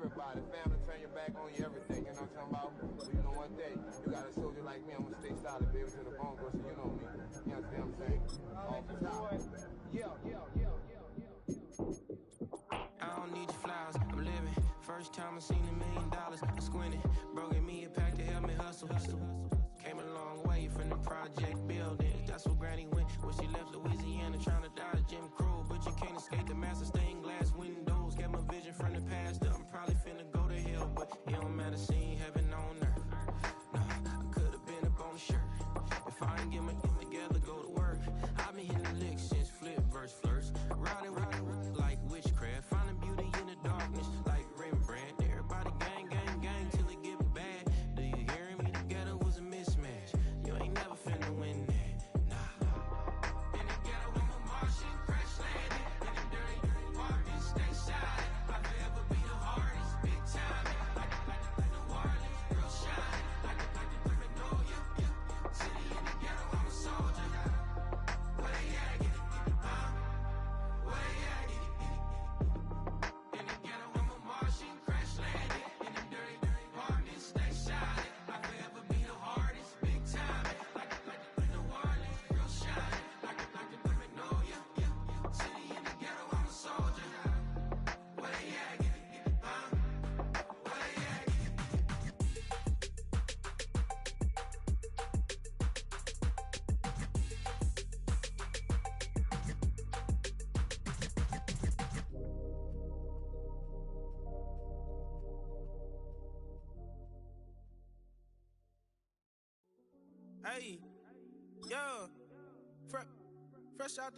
everybody. Family turn your back on you, everything, you know what I'm talking about? So you know one day, you got a soldier like me, I'm gonna stay solid, baby, to the bone, bro, so you know me. You understand what I'm saying? Off the top. I don't need your flowers, I'm living. First time I seen $1 million, I squinted. Bro gave me a pack to help me hustle. Came a long way from the project buildings. That's where Granny went when she left Louisiana, trying to dodge Jim Crow. But you can't escape the master stained glass windows. Got my vision from the past. I'm probably finna go to hell, but it don't matter, seeing heaven on earth. No, I could've been up on the shirt. If I ain't get my shit together, go to work. I've been hitting the licks since flip verse flirts. Riding like witchcraft, finding beauty in the darkness like Rembrandt. Everybody gang, gang, gang till it get bad. Do you hear me? Together was a mismatch. You ain't never finna win that, nah. In the ghetto, I'm a Martian, crash landing. In the dirty apartments, stay silent. I forever be the hardest, big time. Like the New Orleans, real shine. Like the Magnolia, city in the ghetto, I'm a soldier. Where they at? Get it, where they at? Get it. In the ghetto, I'm a Martian, crash landing. In the dirty apartments, stay silent. I forever be the hardest, big time. Like the New Orleans, real shine. Like the Magnolia, city in the ghetto, I'm a soldier. Where they at? Get it, where they at? Get it. Hey, yo, fresh out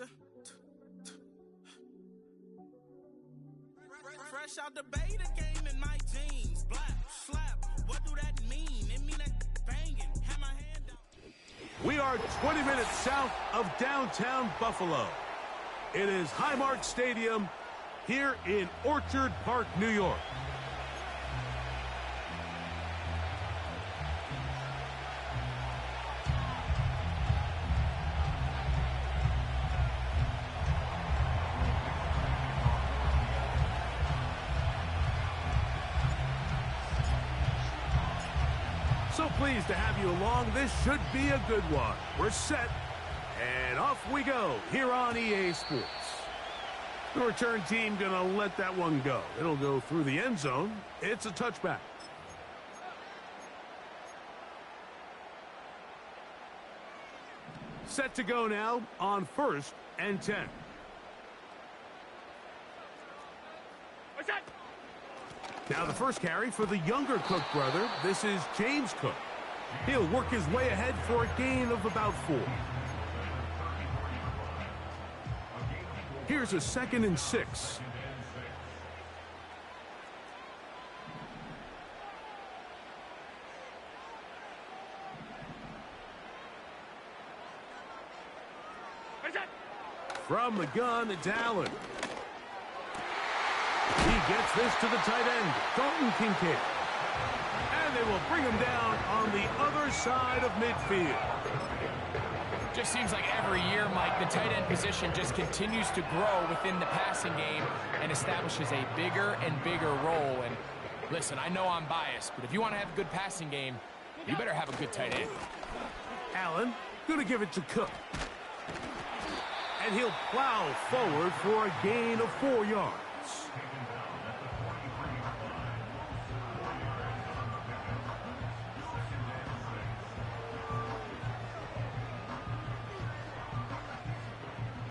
the beta game in my jeans. Black, slap, what do that mean? It mean that banging, have my hand up. We are 20 minutes south of downtown Buffalo. It is Highmark Stadium here in Orchard Park, New York. So pleased to have you along. This should be a good one. We're set, and off we go here on EA Sports. The return team gonna let that one go. It'll go through the end zone. It's a touchback. Set to go now on 1st and 10. Now the first carry for the younger Cook brother. This is James Cook. He'll work his way ahead for a gain of about 4. Here's a 2nd and 6. From the gun, it's Allen. He gets this to the tight end, Dalton Kincaid. And they will bring him down on the other side of midfield. Just seems like every year, Mike, the tight end position just continues to grow within the passing game and establishes a bigger and bigger role. And listen, I know I'm biased, but if you want to have a good passing game, you better have a good tight end. Allen going to give it to Cook. And he'll plow forward for a gain of 4 yards.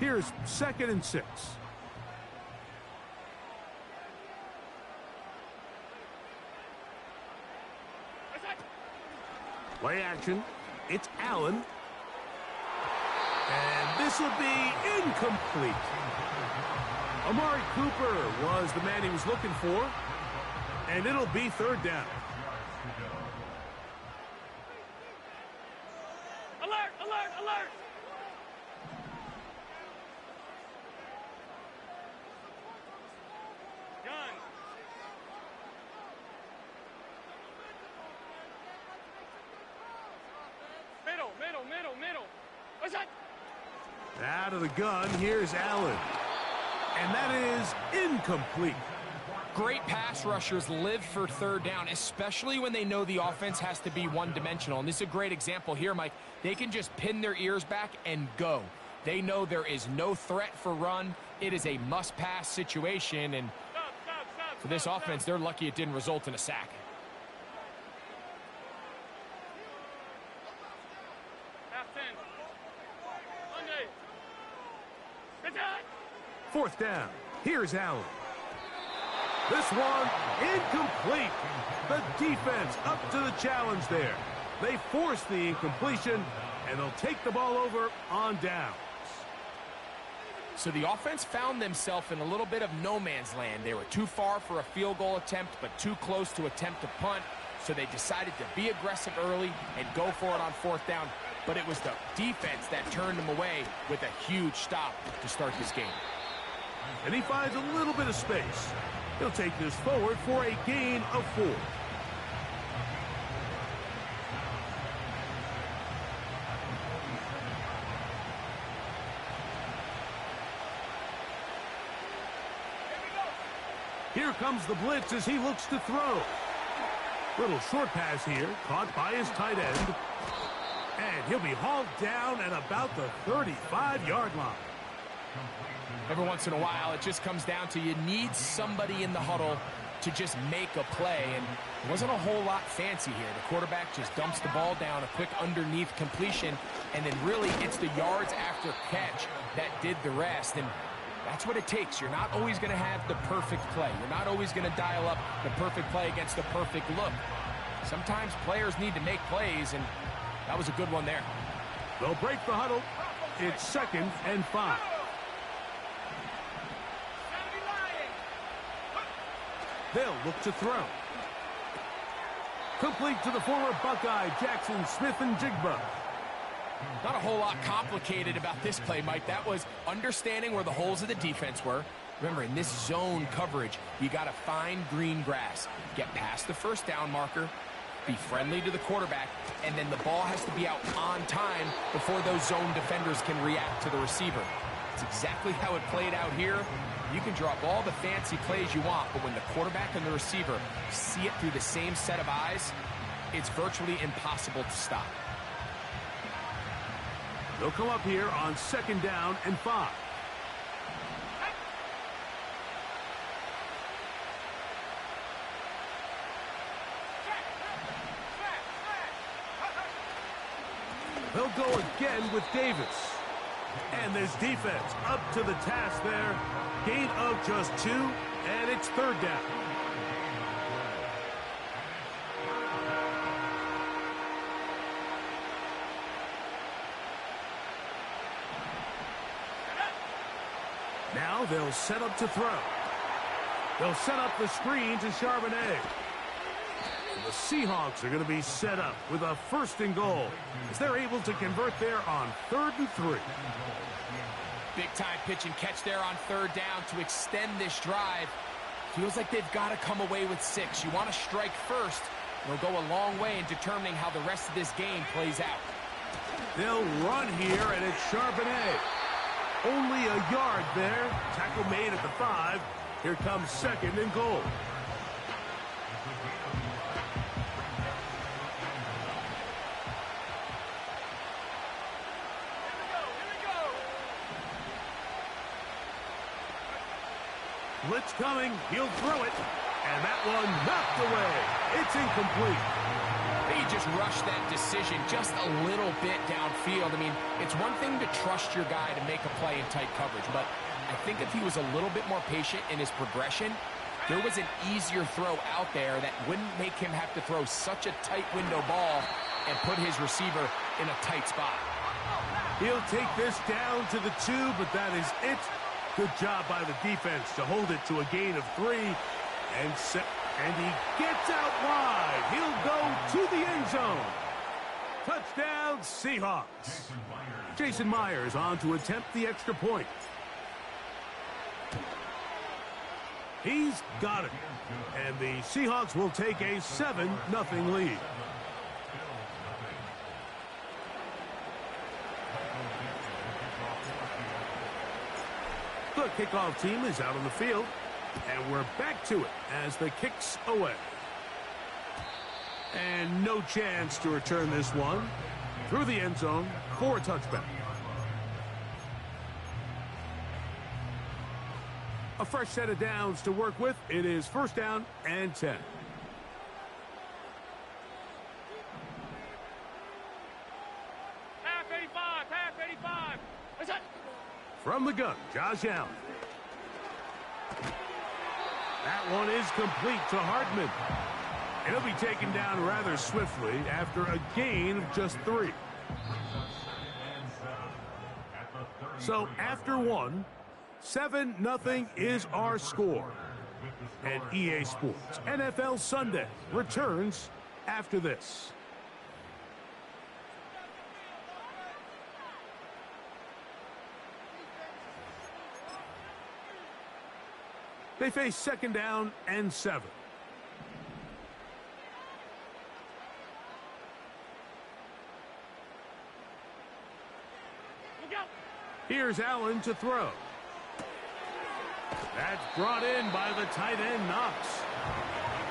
Here's 2nd and 6. Play action. It's Allen. And this will be incomplete. Amari Cooper was the man he was looking for. And it'll be 3rd down. Alert! Alert! Alert! Gun! Middle! What's that? Out of the gun, here's Allen. And that is incomplete. Great pass rushers live for third down, especially when they know the offense has to be one-dimensional. And this is a great example here, Mike. They can just pin their ears back and go. They know there is no threat for run. It is a must-pass situation, and for this offense, they're lucky it didn't result in a sack. Fourth down. Here's Allen. This one incomplete. The defense up to the challenge there. They force the incompletion, and they'll take the ball over on downs. So the offense found themselves in a little bit of no man's land. They were too far for a field goal attempt, but too close to attempt a punt. So they decided to be aggressive early and go for it on fourth down. But it was the defense that turned them away with a huge stop to start this game. And he finds a little bit of space. He'll take this forward for a gain of 4. Here comes the blitz as he looks to throw. Little short pass here, caught by his tight end. And he'll be hauled down at about the 35-yard line. Every once in a while, it just comes down to you need somebody in the huddle to just make a play, and it wasn't a whole lot fancy here. The quarterback just dumps the ball down, a quick underneath completion, and then really it's the yards after catch that did the rest, and that's what it takes. You're not always going to have the perfect play. You're not always going to dial up the perfect play against the perfect look. Sometimes players need to make plays, and that was a good one there. They'll break the huddle. It's 2nd and 5. They'll look to throw. Complete to the former Buckeye, Jackson Smith-Njigba. Not a whole lot complicated about this play, Mike. That was understanding where the holes of the defense were. Remember, in this zone coverage, you got to find green grass. Get past the first down marker, be friendly to the quarterback, and then the ball has to be out on time before those zone defenders can react to the receiver. It's exactly how it played out here. You can draw up all the fancy plays you want, but when the quarterback and the receiver see it through the same set of eyes, it's virtually impossible to stop. They'll come up here on 2nd down and 5. They'll go again with Davis. And this defense up to the task there. Gain of just 2, and it's 3rd down. Now they'll set up to throw. They'll set up the screen to Charbonnet. The Seahawks are going to be set up with a 1st and goal as they're able to convert there on 3rd and 3. Big-time pitch and catch there on 3rd down to extend this drive. Feels like they've got to come away with 6. You want to strike first. It'll go a long way in determining how the rest of this game plays out. They'll run here, and it's Charbonnet. Only a yard there. Tackle made at the 5. Here comes 2nd and goal. Blitz coming. He'll throw it. And that one knocked away. It's incomplete. They just rushed that decision just a little bit downfield. I mean, it's one thing to trust your guy to make a play in tight coverage, but I think if he was a little bit more patient in his progression, there was an easier throw out there that wouldn't make him have to throw such a tight window ball and put his receiver in a tight spot. He'll take this down to the 2, but that is it. Good job by the defense to hold it to a gain of 3. And he gets out wide. He'll go to the end zone. Touchdown, Seahawks. Jason Myers on to attempt the extra point. He's got it. And the Seahawks will take a 7-0 lead. The kickoff team is out on the field. And we're back to it as the kick's away. And no chance to return this one through the end zone for a touchback. A fresh set of downs to work with. It is first down and 10. Half 85, half 85. What's that? From the gun, Josh Allen. That one is complete to Hartman. And he'll be taken down rather swiftly after a gain of just 3. So after 1, 7-0 is our score. And EA Sports NFL Sunday returns after this. They face second down and 7. Look out. Here's Allen to throw. That's brought in by the tight end, Knox.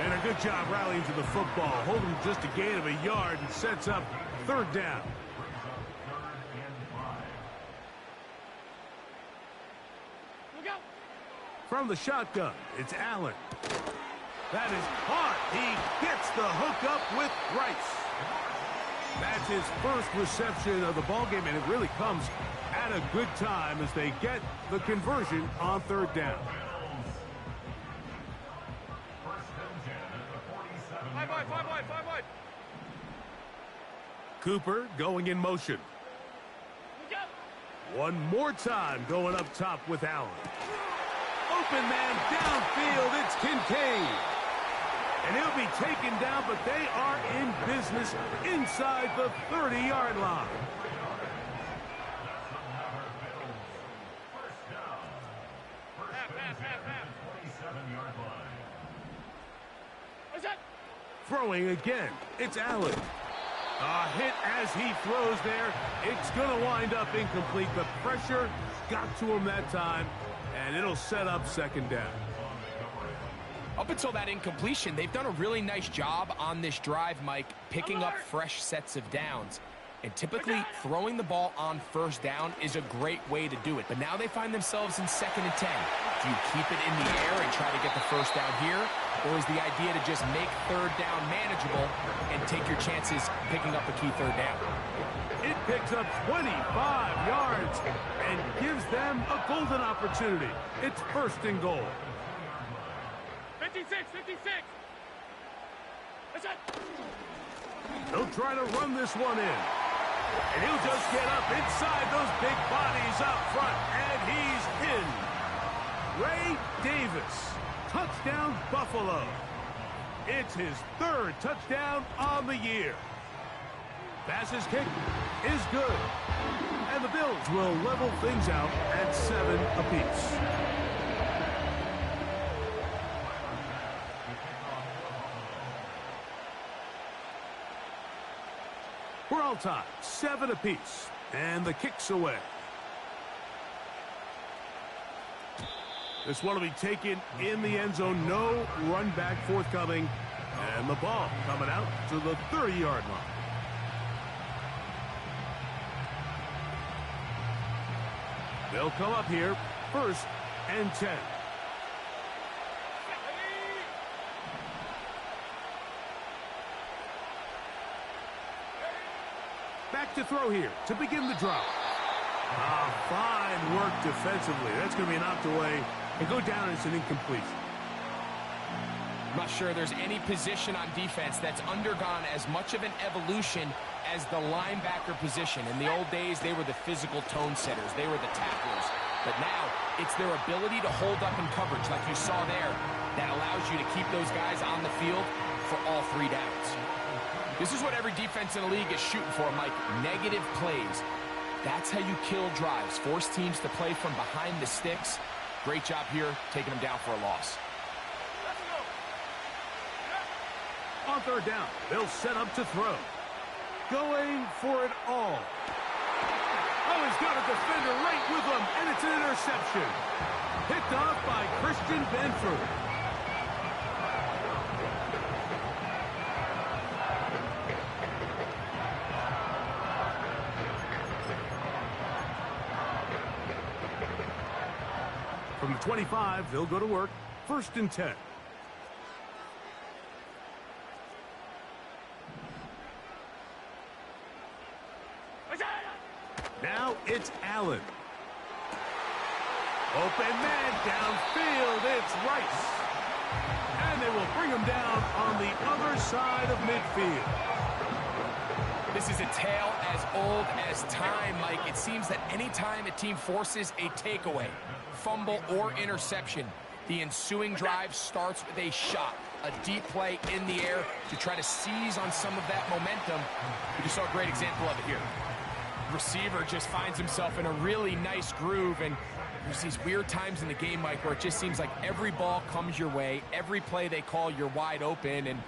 And a good job rallying to the football. Holding just a gain of a yard and sets up third down. Look out. From the shotgun, it's Allen. That is caught. He gets the hook up with Rice. That's his first reception of the ballgame, and it really comes at a good time as they get the conversion on third down. 5 wide, 5 wide, 5 wide. Cooper going in motion. Look out. One more time going up top with Allen. Open man downfield, it's Kincaid. And he'll be taken down, but they are in business inside the 30-yard line. Half. What's that? Throwing again, it's Allen. A hit as he throws there. It's going to wind up incomplete. The pressure got to him that time, and it'll set up second down. Up until that incompletion, they've done a really nice job on this drive, Mike, picking up fresh sets of downs. And typically, throwing the ball on first down is a great way to do it. But now they find themselves in 2nd and 10. Do you keep it in the air and try to get the first down here? Or is the idea to just make third down manageable and take your chances picking up a key third down? It picks up 25 yards and gives them a golden opportunity. It's first and goal. 56. What's that? He'll try to run this one in. And he'll just get up inside those big bodies up front. And he's in. Ray Davis. Touchdown, Buffalo. It's his 3rd touchdown on the year. Fastest kick is good. And the Bills will level things out at 7 apiece. We're all tied, 7 apiece, and the kick's away. This one will be taken in the end zone. No run back forthcoming, and the ball coming out to the 30-yard line. They'll come up here, 1st and 10. Back to throw here to begin the drive. Fine work defensively. That's going to be knocked away and go down as an incompletion. I'm not sure there's any position on defense that's undergone as much of an evolution as the linebacker position. In the old days, they were the physical tone setters. They were the tacklers. But now, it's their ability to hold up in coverage like you saw there that allows you to keep those guys on the field for all 3 downs. This is what every defense in the league is shooting for, Mike. Negative plays. That's how you kill drives. Force teams to play from behind the sticks. Great job here, taking them down for a loss. On third down, they'll set up to throw. Going for it all. Oh, he's got a defender right with him, and it's an interception. Picked off by Christian Benford. From the 25, they'll go to work. 1st and 10. Now it's Allen. Open man downfield. It's Rice. And they will bring him down on the other side of midfield. This is a tale as old as time, Mike. It seems that anytime a team forces a takeaway, fumble, or interception, the ensuing drive starts with a shot, a deep play in the air to try to seize on some of that momentum. We just saw a great example of it here. Receiver just finds himself in a really nice groove, and there's these weird times in the game, Mike, where it just seems like every ball comes your way, every play they call, you're wide open, and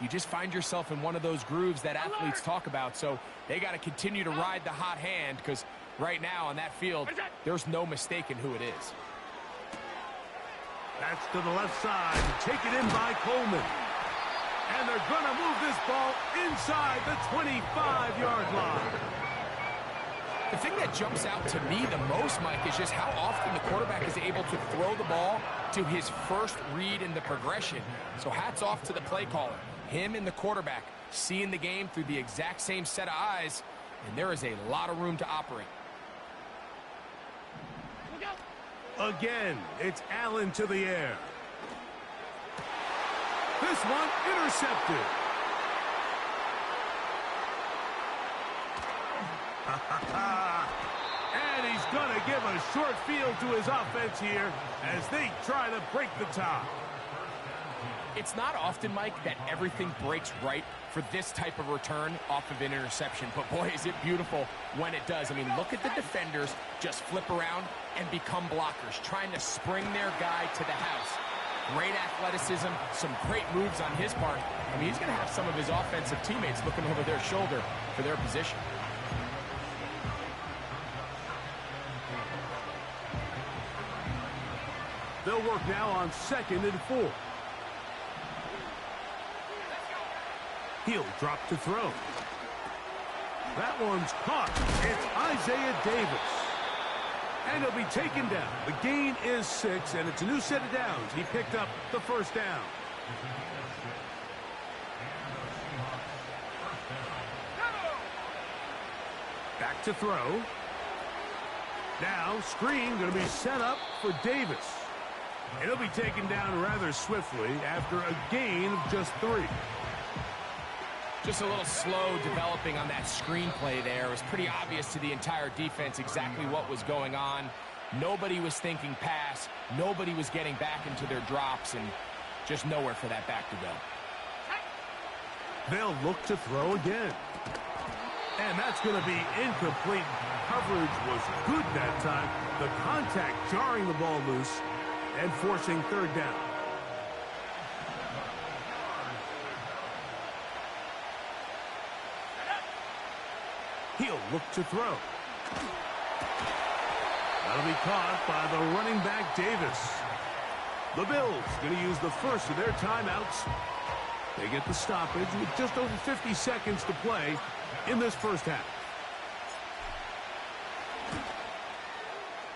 you just find yourself in one of those grooves that athletes talk about. So they got to continue to ride the hot hand, because right now on that field, there's no mistaking who it is. That's to the left side, taken in by Coleman. And they're going to move this ball inside the 25-yard line. The thing that jumps out to me the most, Mike, is just how often the quarterback is able to throw the ball to his first read in the progression. So hats off to the play caller. Him and the quarterback seeing the game through the exact same set of eyes, and there is a lot of room to operate. Again, it's Allen to the air. This one intercepted. And he's going to give a short field to his offense here as they try to break the tie. It's not often, Mike, that everything breaks right for this type of return off of an interception. But, boy, is it beautiful when it does. I mean, look at the defenders just flip around and become blockers, trying to spring their guy to the house. Great athleticism, some great moves on his part. I mean, he's going to have some of his offensive teammates looking over their shoulder for their position. They'll work now on 2nd and 4. He'll drop to throw. That one's caught. It's Isaiah Davis. And he'll be taken down. The gain is 6, and it's a new set of downs. He picked up the 1st down. Back to throw. Now, screen going to be set up for Davis. And he'll be taken down rather swiftly after a gain of just 3. Just a little slow developing on that screenplay there. It was pretty obvious to the entire defense exactly what was going on. Nobody was thinking pass. Nobody was getting back into their drops, and just nowhere for that back to go. They'll look to throw again. And that's going to be incomplete. Coverage was good that time. The contact jarring the ball loose and forcing 3rd down. He'll look to throw. That'll be caught by the running back, Davis. The Bills going to use the first of their timeouts. They get the stoppage with just over 50 seconds to play in this first half.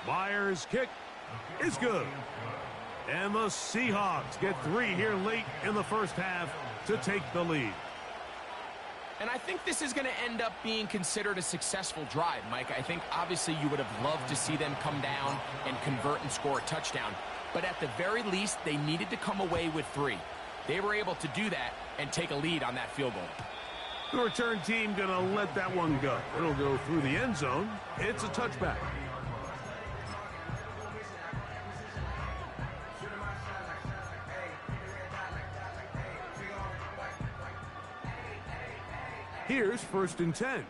Myers' kick is good. And the Seahawks get 3 here late in the first half to take the lead. And I think this is going to end up being considered a successful drive, Mike. I think obviously you would have loved to see them come down and convert and score a touchdown. But at the very least, they needed to come away with 3. They were able to do that and take a lead on that field goal. The return team going to let that one go. It'll go through the end zone. It's a touchback. Here's 1st and 10.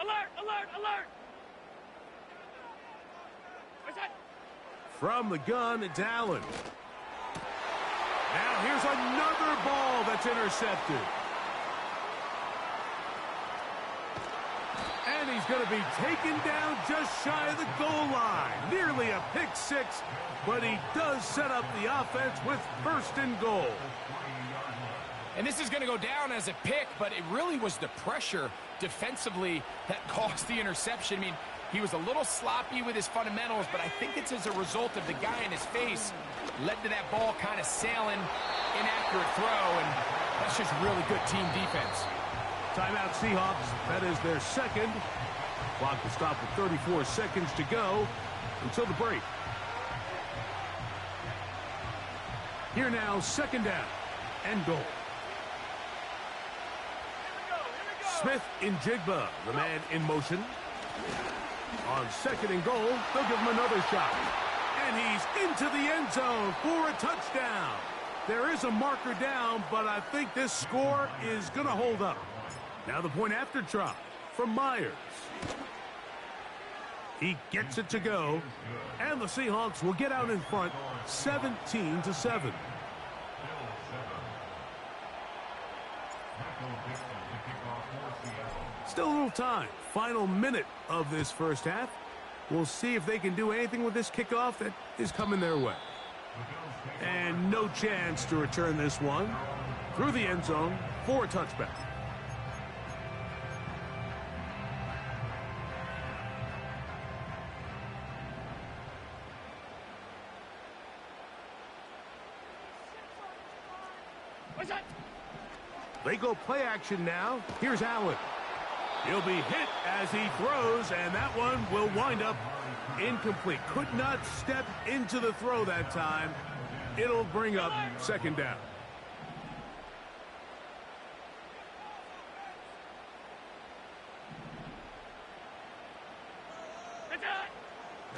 Alert! Alert! Alert! What's that? From the gun, it's Allen. Now here's another ball that's intercepted. And he's going to be taken down just shy of the goal line. Nearly a pick six, but he does set up the offense with first and goal. And this is going to go down as a pick, but it really was the pressure defensively that caused the interception. I mean, he was a little sloppy with his fundamentals, but I think it's as a result of the guy in his face led to that ball kind of sailing, inaccurate throw, and that's just really good team defense. Timeout Seahawks. That is their second. Clock will stop with 34 seconds to go until the break. Here now, second down and goal. Smith in Jigba, the man in motion. On second and goal, they'll give him another shot. And he's into the end zone for a touchdown. There is a marker down, but I think this score is going to hold up. Now the point after try from Myers. He gets it to go, and the Seahawks will get out in front 17-7. Still a little time. Final minute of this first half. We'll see if they can do anything with this kickoff that is coming their way. And no chance to return this one through the end zone for a touchback. They go play action now. Here's Allen. He'll be hit as he throws, and that one will wind up incomplete. Could not step into the throw that time. It'll bring up second down.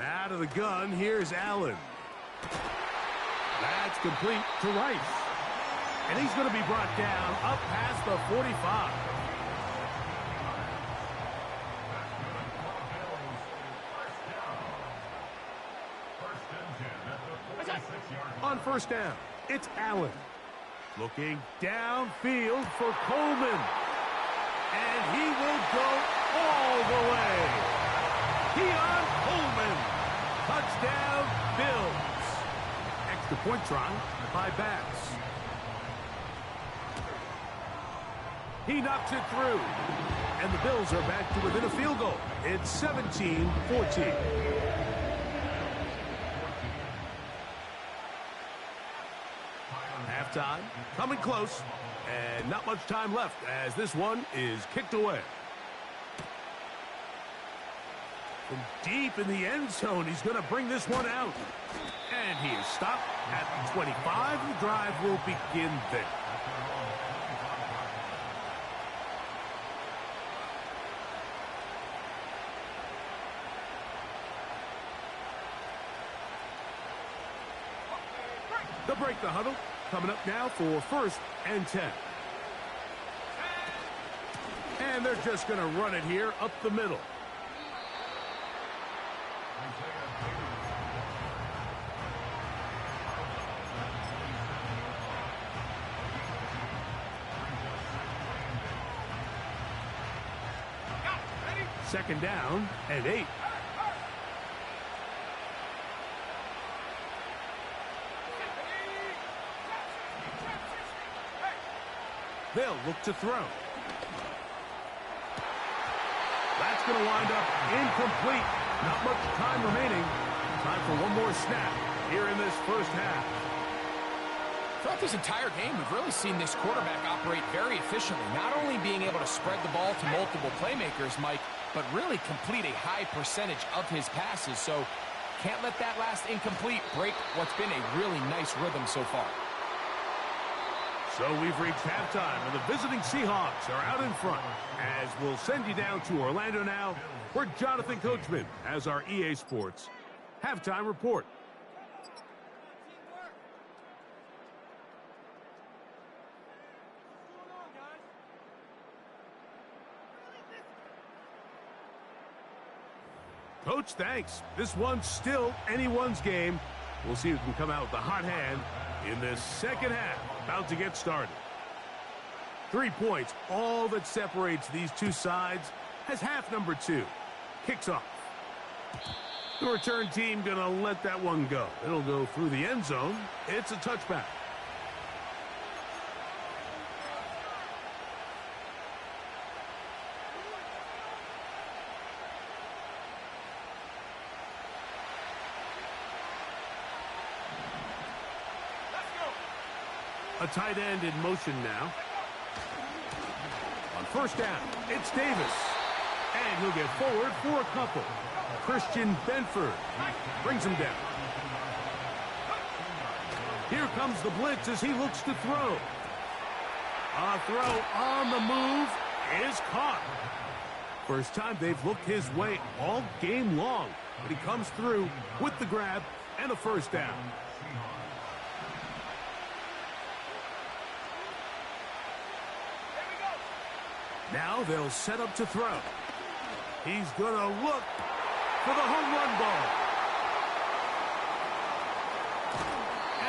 Out of the gun, here's Allen. That's complete to Rice. And he's going to be brought down up past the 45. On first down, it's Allen. Looking downfield for Coleman. And he will go all the way. Keon Coleman. Touchdown, Bills. Extra point try by Bass. He knocks it through. And the Bills are back to within a field goal. It's 17-14. Halftime, coming close, and not much time left as this one is kicked away. From deep in the end zone, he's going to bring this one out. And he is stopped at the 25. The drive will begin there. They'll break the huddle. Coming up now for first and 10. And they're just going to run it here up the middle. Second down and 8. They'll look to throw. That's going to wind up incomplete. Not much time remaining. Time for one more snap here in this first half. Throughout this entire game, we've really seen this quarterback operate very efficiently. Not only being able to spread the ball to multiple playmakers, Mike, but really complete a high percentage of his passes. So can't let that last incomplete break what's been a really nice rhythm so far. So we've reached halftime, and the visiting Seahawks are out in front. As we'll send you down to Orlando now, where Jonathan Coachman has our EA Sports halftime report. Coach, thanks. This one's still anyone's game. We'll see who can come out with the hot hand in this second half, about to get started. 3 points, all that separates these two sides, as half number 2 kicks off. The return team going to let that one go. It'll go through the end zone. It's a touchback. A tight end in motion now. On first down, it's Davis. And he'll get forward for a couple. Christian Benford brings him down. Here comes the blitz as he looks to throw. A throw on the move is caught. First time they've looked his way all game long, but he comes through with the grab and a first down. Now they'll set up to throw. He's going to look for the home run ball.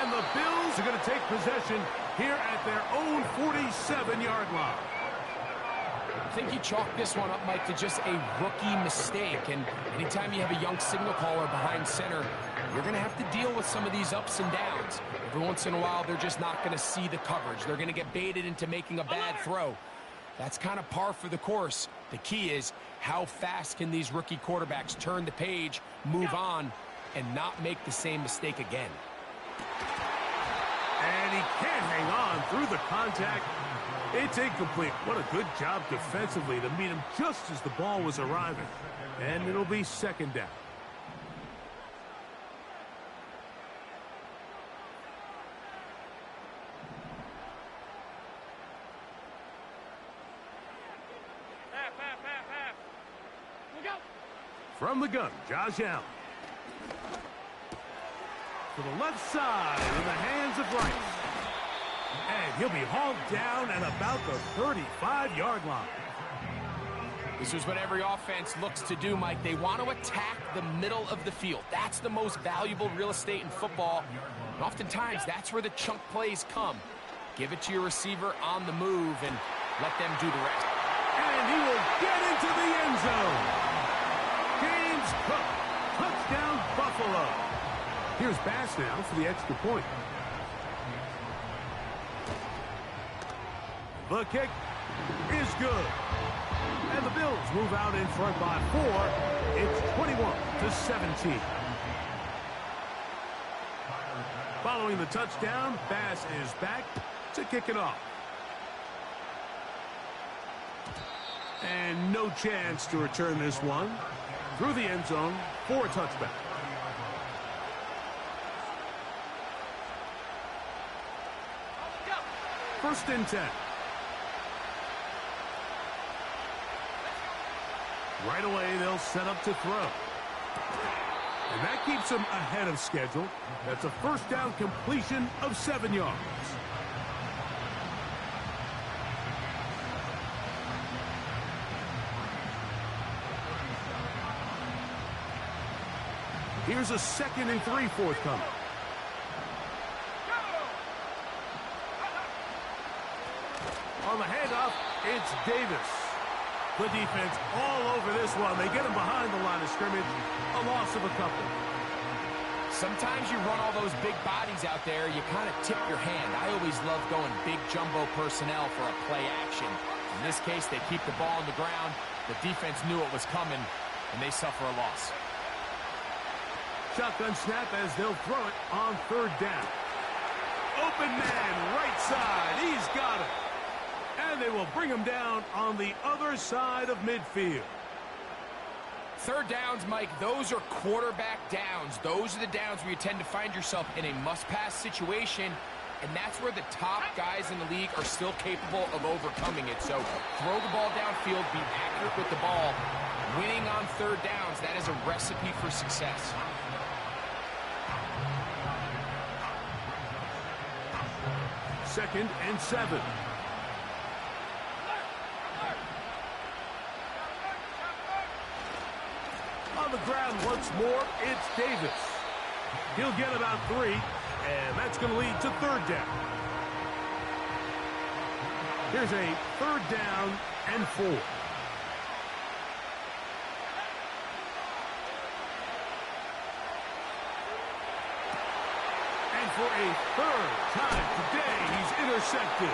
And the Bills are going to take possession here at their own 47-yard line. I think you chalk this one up, Mike, to just a rookie mistake. And anytime you have a young signal caller behind center, you're going to have to deal with some of these ups and downs. Every once in a while, they're just not going to see the coverage. They're going to get baited into making a bad throw. That's kind of par for the course. The key is how fast can these rookie quarterbacks turn the page, move on, and not make the same mistake again. And he can't hang on through the contact. It's incomplete. What a good job defensively to meet him just as the ball was arriving. And it'll be second down. From the gun, Josh Allen. To the left side in the hands of Rice. And he'll be hauled down at about the 35-yard line. This is what every offense looks to do, Mike. They want to attack the middle of the field. That's the most valuable real estate in football. And oftentimes, that's where the chunk plays come. Give it to your receiver on the move and let them do the rest. And he will get into the end zone. James Cook, touchdown Buffalo. Here's Bass now for the extra point. The kick is good. And the Bills move out in front by 4. It's 21-17. Following the touchdown, Bass is back to kick it off. And no chance to return this one. Through the end zone for a touchback. First and 10. Right away, they'll set up to throw. And that keeps them ahead of schedule. That's a first down completion of 7 yards. Here's a 2nd and 3 forthcoming. On the handoff, it's Davis. The defense all over this one. They get him behind the line of scrimmage. A loss of a couple. Sometimes you run all those big bodies out there, you kind of tip your hand. I always love going big jumbo personnel for a play action. In this case, they keep the ball on the ground. The defense knew it was coming, and they suffer a loss. Shotgun snap as they'll throw it on 3rd down. Open man, right side. He's got it. And they will bring him down on the other side of midfield. 3rd downs, Mike, those are quarterback downs. Those are the downs where you tend to find yourself in a must-pass situation, and that's where the top guys in the league are still capable of overcoming it. So throw the ball downfield, be accurate with the ball. Winning on 3rd downs, that is a recipe for success. Second and 7. On the ground once more, it's Davis. He'll get about 3, And that's going to lead to third down. Here's a third down and 4. And for a third time today, he's intercepted.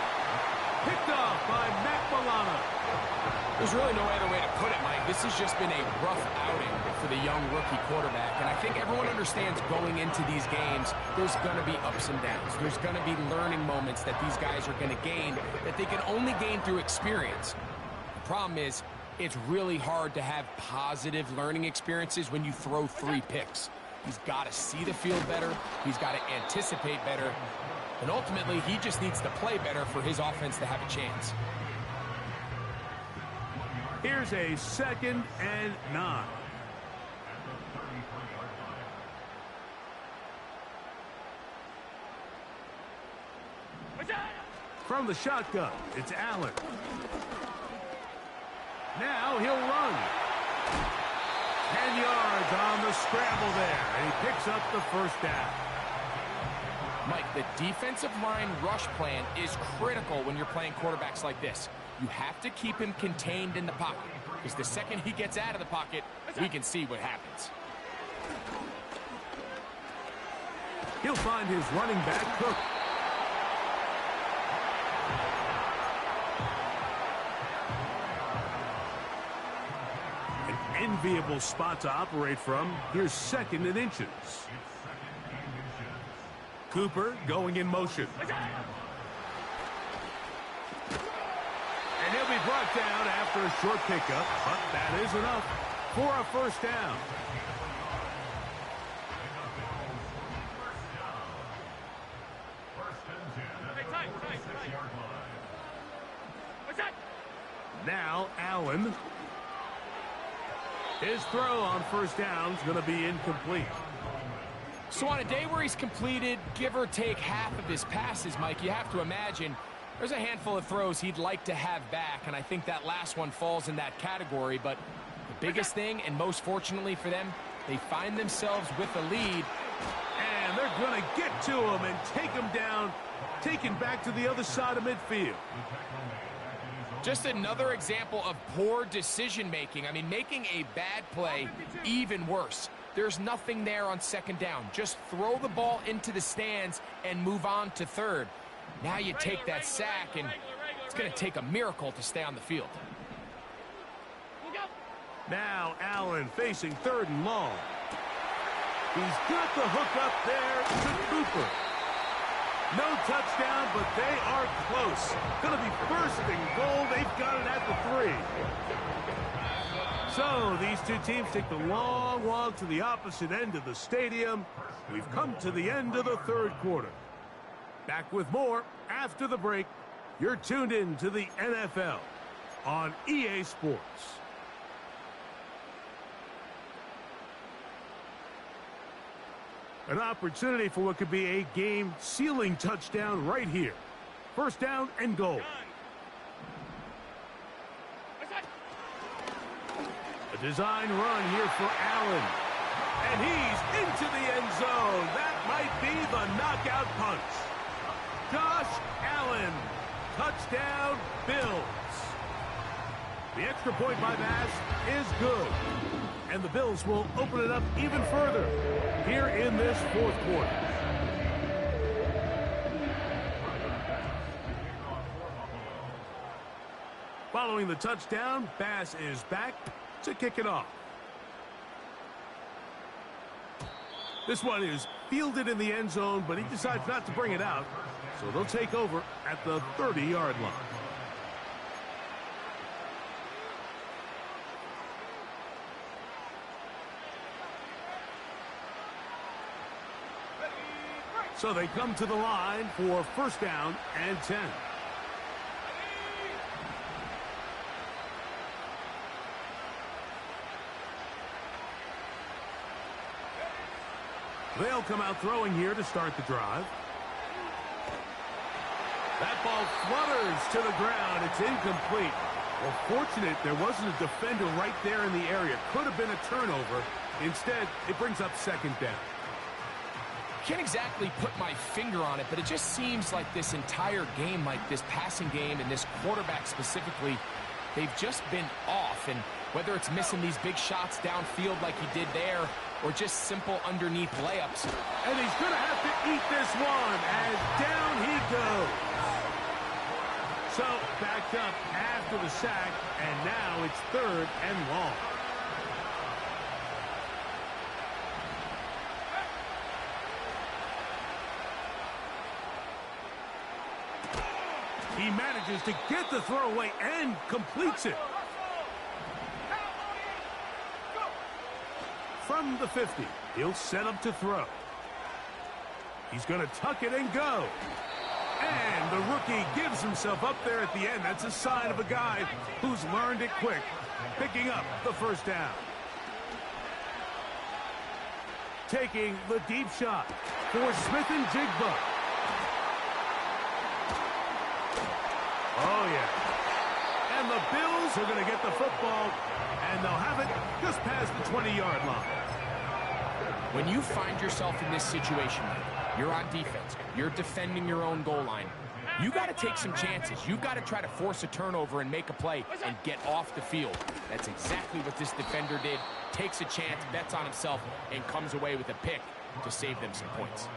Picked off by Matt Milano. There's really no other way to put it, Mike. This has just been a rough outing for the young rookie quarterback. And I think everyone understands going into these games, there's going to be ups and downs. There's going to be learning moments that these guys are going to gain that they can only gain through experience. The problem is, it's really hard to have positive learning experiences when you throw 3 picks. He's got to see the field better. He's got to anticipate better. And ultimately, he just needs to play better for his offense to have a chance. Here's a 2nd and 9. From the shotgun, it's Allen. Now he'll run. 10 yards on the scramble there, and he picks up the first down. Mike, the defensive line rush plan is critical when you're playing quarterbacks like this. You have to keep him contained in the pocket, because the second he gets out of the pocket, we can see what happens. He'll find his running back, Cook. An enviable spot to operate from. Here's 2nd and inches. Cooper going in motion. And he'll be brought down after a short pickup, but that is enough for a first down. Now Allen. His throw on first down is going to be incomplete. So on a day where he's completed, give or take half of his passes, Mike, you have to imagine there's a handful of throws he'd like to have back, and I think that last one falls in that category. But the biggest thing, and most fortunately for them, they find themselves with a lead. And they're going to get to him and take him down, taken back to the other side of midfield. Just another example of poor decision-making. I mean, making a bad play even worse. There's nothing there on second down. Just throw the ball into the stands and move on to third. Now you take that sack, and it's going to take a miracle to stay on the field. Now Allen facing 3rd and long. He's got the hook up there to Cooper. No touchdown, but they are close. Going to be 1st and goal. They've got it at the 3. So these two teams take the long walk to the opposite end of the stadium. We've come to the end of the 3rd quarter. Back with more after the break. You're tuned in to the NFL on EA Sports. An opportunity for what could be a game-sealing touchdown right here. First down and goal. A design run here for Allen. And he's into the end zone. That might be the knockout punch. Josh Allen. Touchdown, Bills. The extra point by Bass is good. And the Bills will open it up even further here in this 4th quarter. Following the touchdown, Bass is back to kick it off. This one is fielded in the end zone, but he decides not to bring it out. So they'll take over at the 30-yard line. So they come to the line for first down and 10. They'll come out throwing here to start the drive. That ball flutters to the ground. It's incomplete. Well, fortunate there wasn't a defender right there in the area. Could have been a turnover. Instead, it brings up second down. can't exactly put my finger on it, but it just seems like this entire game, Mike, this passing game and this quarterback specifically, they've just been off. And whether it's missing these big shots downfield like he did there, or just simple underneath layups. And he's going to have to eat this one as down he goes. So backed up after the sack, and now it's 3rd and long. He manages to get the throw away and completes it. From the 50, he'll set up to throw. He's going to tuck it and go. And the rookie gives himself up there at the end. That's a sign of a guy who's learned it quick, picking up the first down. Taking the deep shot for Smith and Jigba. Oh, yeah. And the Bills are going to get the football, and they'll have it just past the 20-yard line. When you find yourself in this situation, you're on defense, you're defending your own goal line, you got to take some chances. You've got to try to force a turnover and make a play and get off the field. That's exactly what this defender did. Takes a chance, bets on himself, and comes away with a pick to save them some points.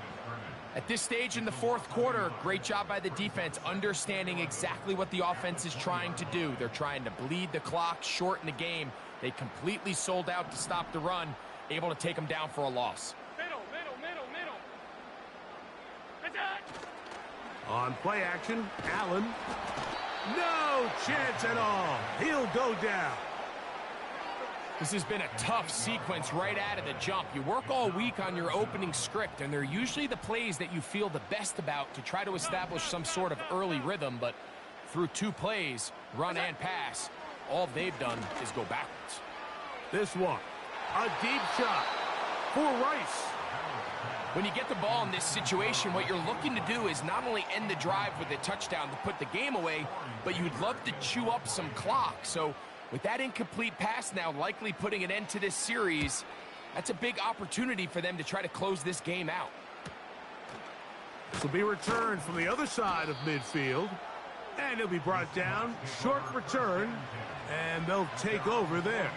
At this stage in the 4th quarter, great job by the defense, understanding exactly what the offense is trying to do. They're trying to bleed the clock, shorten the game. They completely sold out to stop the run, able to take them down for a loss. Middle. Attack! On play action, Allen. No chance at all. He'll go down. This has been a tough sequence right out of the jump. You work all week on your opening script, and they're usually the plays that you feel the best about to try to establish some sort of early rhythm, but through 2 plays, run and pass, all they've done is go backwards. This one, a deep shot for Rice. When you get the ball in this situation, what you're looking to do is not only end the drive with a touchdown to put the game away, but you'd love to chew up some clock. So with that incomplete pass now likely putting an end to this series, that's a big opportunity for them to try to close this game out. This will be returned from the other side of midfield, and it'll be brought down. Short return, and they'll take over there.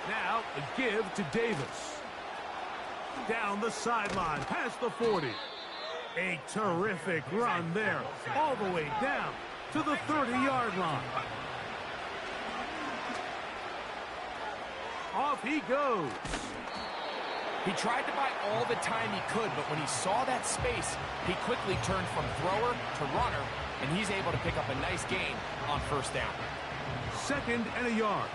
Now a give to Davis. Down the sideline, past the 40. A terrific run there, all the way down to the 30-yard line. Off he goes. He tried to buy all the time he could, but when he saw that space, he quickly turned from thrower to runner, and he's able to pick up a nice gain on first down. 2nd and a yard.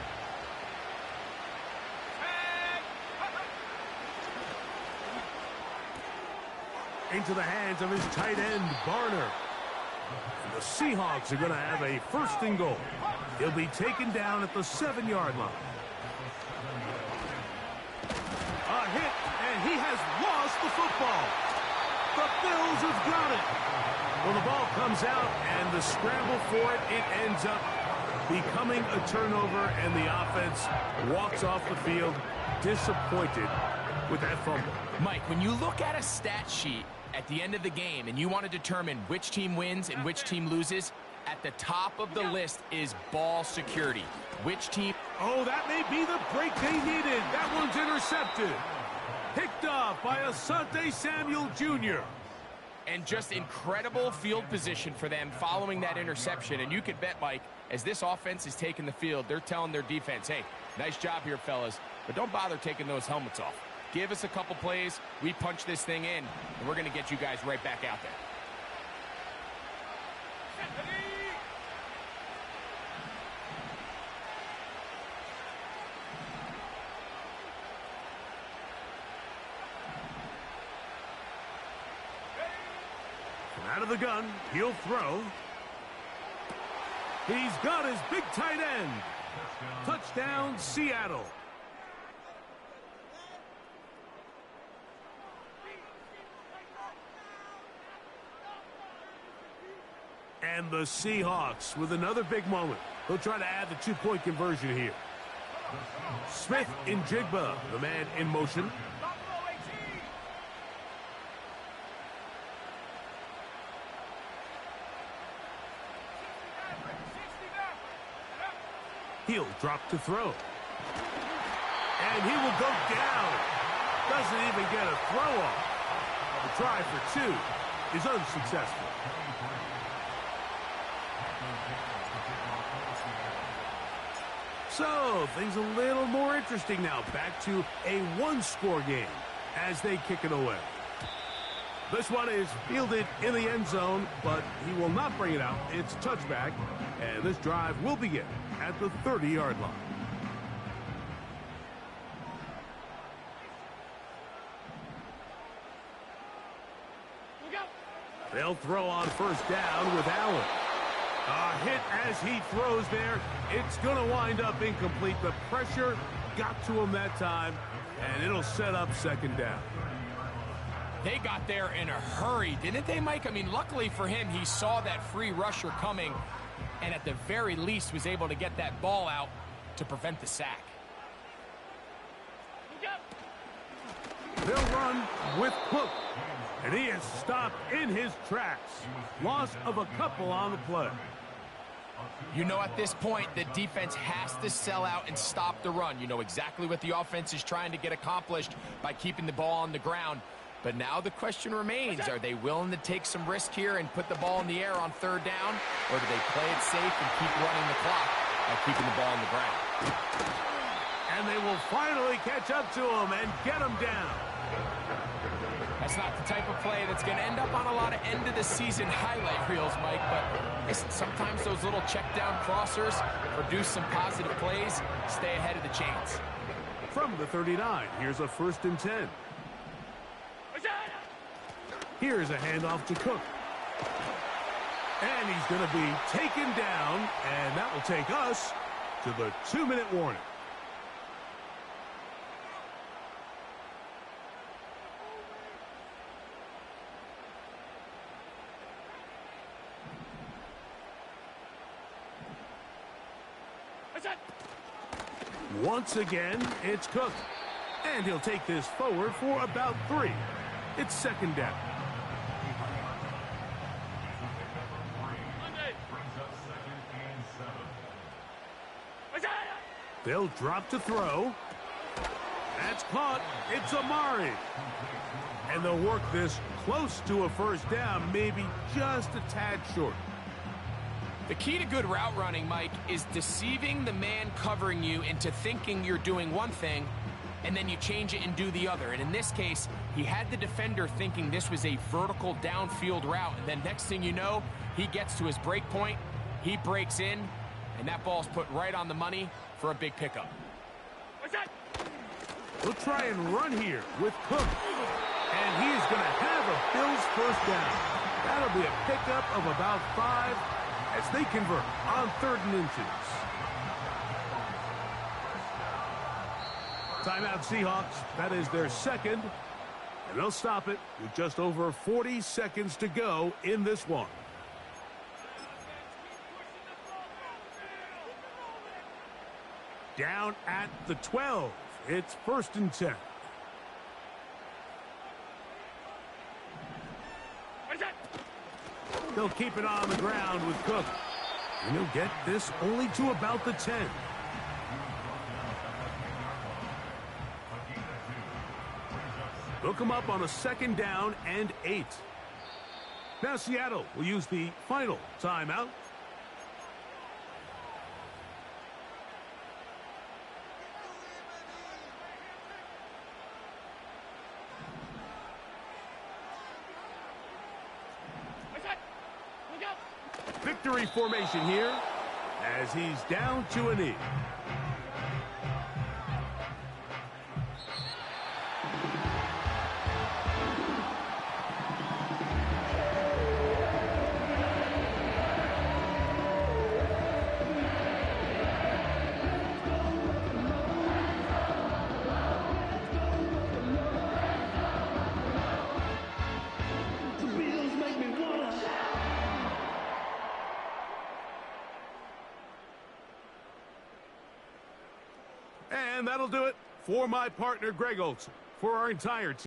Into the hands of his tight end, Barner. And the Seahawks are going to have a 1st and goal. He'll be taken down at the 7-yard line. A hit, and he has lost the football. The Bills have got it. Well, the ball comes out, and the scramble for it, it ends up becoming a turnover, and the offense walks off the field disappointed with that fumble. Mike, when you look at a stat sheet at the end of the game and you want to determine which team wins and which team loses, at the top of the list is ball security. Which team... Oh, that may be the break they needed. That one's intercepted. Picked off by Asante Samuel Jr. And just incredible field position for them following that interception. And you could bet, Mike, as this offense is taking the field, they're telling their defense, hey, nice job here, fellas, but don't bother taking those helmets off. Give us a couple plays, we punch this thing in, and we're going to get you guys right back out there. From out of the gun, he'll throw. He's got his big tight end. Touchdown, Seattle. And the Seahawks with another big moment. They'll try to add the two-point conversion here. Smith in Jigba, the man in motion. He'll drop to throw. And he will go down. Doesn't even get a throw off. The try for two is unsuccessful. So, things a little more interesting now. Back to a one-score game as they kick it away. This one is fielded in the end zone, but he will not bring it out. It's touchback, and this drive will begin at the 30-yard line. They'll throw on first down with Allen. A hit as he throws there. It's going to wind up incomplete. The pressure got to him that time, and it'll set up second down. They got there in a hurry, didn't they, Mike? I mean, luckily for him, he saw that free rusher coming, and at the very least was able to get that ball out to prevent the sack. They'll run with Cook, and he is stopped in his tracks. Loss of a couple on the play. You know, at this point, the defense has to sell out and stop the run. You know exactly what the offense is trying to get accomplished by keeping the ball on the ground. But now the question remains, are they willing to take some risk here and put the ball in the air on third down? Or do they play it safe and keep running the clock by keeping the ball on the ground? And they will finally catch up to him and get him down. That's not the type of play that's going to end up on a lot of end-of-the-season highlight reels, Mike. But listen, sometimes those little check-down crossers produce some positive plays. Stay ahead of the chains. From the 39, here's a 1st and 10. Here's a handoff to Cook. And he's going to be taken down, and that will take us to the 2-minute warning. Once again, it's Cook. And he'll take this forward for about 3. It's second down. They'll drop to throw. That's caught. It's Amari. And they'll work this close to a first down, maybe just a tad short. The key to good route running, Mike, is deceiving the man covering you into thinking you're doing one thing, and then you change it and do the other. And in this case, he had the defender thinking this was a vertical downfield route. And then next thing you know, he gets to his break point, he breaks in, and that ball's put right on the money for a big pickup. We'll try and run here with Cook. And he is going to have a Bills first down. That'll be a pickup of about 5 as they convert on 3rd and inches. Timeout Seahawks. That is their second. And they'll stop it with just over 40 seconds to go in this one. Down at the 12. It's 1st and 10. They'll keep it on the ground with Cook. And he'll get this only to about the 10. They'll come up on a 2nd down and 8. Now Seattle will use the final timeout. Victory formation here as he's down to a knee. that'll do it for my partner, Greg Olson, for our entire team.